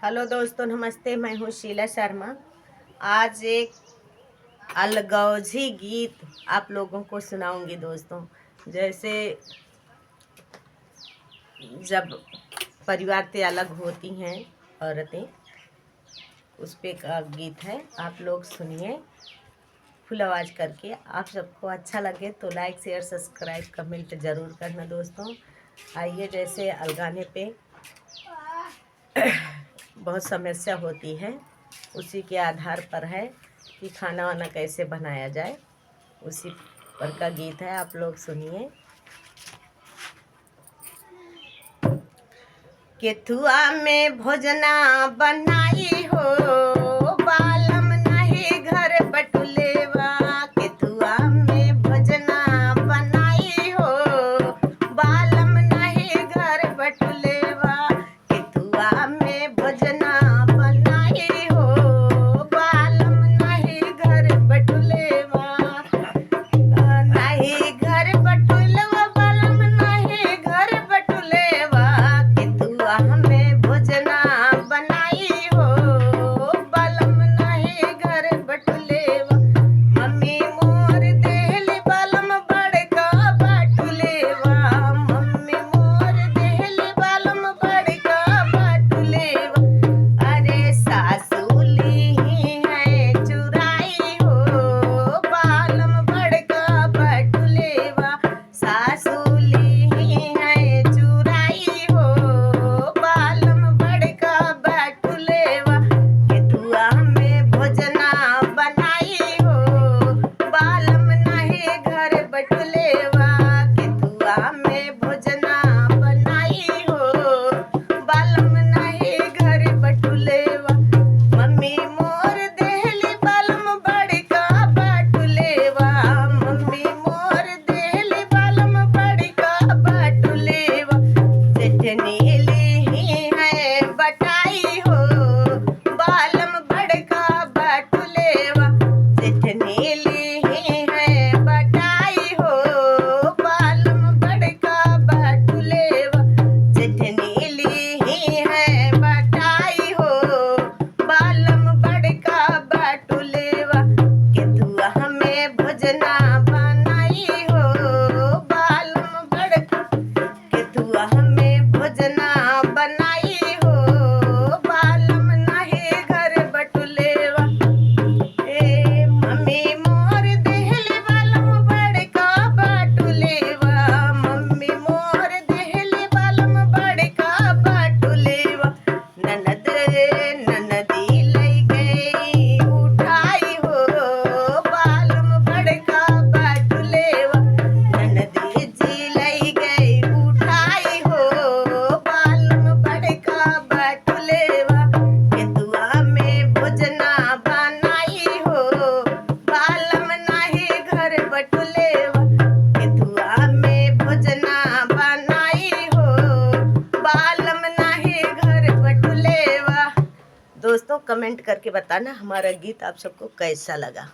Hello दोस्तों, नमस्ते। मैं हूँ शीला शर्मा। आज एक अलगौजी गीत आप लोगों को सुनाऊंगी दोस्तों। जैसे जब परिवार से अलग होती हैं औरतें, उस पे का गीत है। आप लोग सुनिए फुल आवाज़ करके। आप सबको अच्छा लगे तो लाइक शेयर सब्सक्राइब कमेंट ज़रूर करना दोस्तों। आइए, जैसे अलगाने पे बहुत समस्या होती है, उसी के आधार पर है कि खाना वाना कैसे बनाया जाए, उसी पर का गीत है। आप लोग सुनिए। केथुआ में भोजना बनाई हो, बालम नहीं घर बटुलेवा। केथुआ में भोजना बनाई हो, बालम नहीं घर बटुलेवा। केथुआ में भोजना बनाई हो, बालम नहीं घर बटुलेवा। नहीं घर बटुलेवा, बालम नहीं घर बटुलेवा। केथुआ में भोजना बनाई हो, बालम नहीं घर बटुलेवा। मम्मी मोर देहली बालम बड़का बाटुलेवा। मम्मी मोर देहली बालम बड़का बाटुलेवा। अरे सासुली है चुराई हो, बालम बड़का बाटुलेवा। सासुली है चुराई हो, बालम बड़का बाटुलेवा। केथुआ में भोजना बनाई हो, बालम नहीं घर बटुलेवा। केथुआ में भोजना बनाई हो, बालम नहीं घर बटुलेवा। मम्मी मोर देहली बालम बड़का बाटुलेवा। मम्मी मोर देहली बालम बड़का बाटुलेवा। जेठनीली है बटाई हो, बालम बड़का बाटुलेवा। जेठनीली है बटाई हो, बालम बड़का बाटुलेवा। जेठनीली है बटाई हो, बालम बड़का बाटुलेवा। केथुआ में भोजना बनाई हो, बालम बड़का। केथुआ में भोजना बनाई हो, बालम नहीं घर बटुलेवा। ए मम्मी मोर देहली बालम बड़का बाटुलेवा। मम्मी मोर देहली बालम बड़का बाटुलेवा। ननद ननदी लई गई उठाई हो, बालम बड़का बाटुलेवा। ननदी जी लई गई उठाई हो, बालम बड़का बाटुलेवा। केथुआ में भोजना बनाई हो, बालम नहीं घर बटुलेवा। केथुआ में भोजना बनाई हो, बालम नहीं घर बटुलेवा। दोस्तों, कमेंट करके बताना हमारा गीत आप सबको कैसा लगा।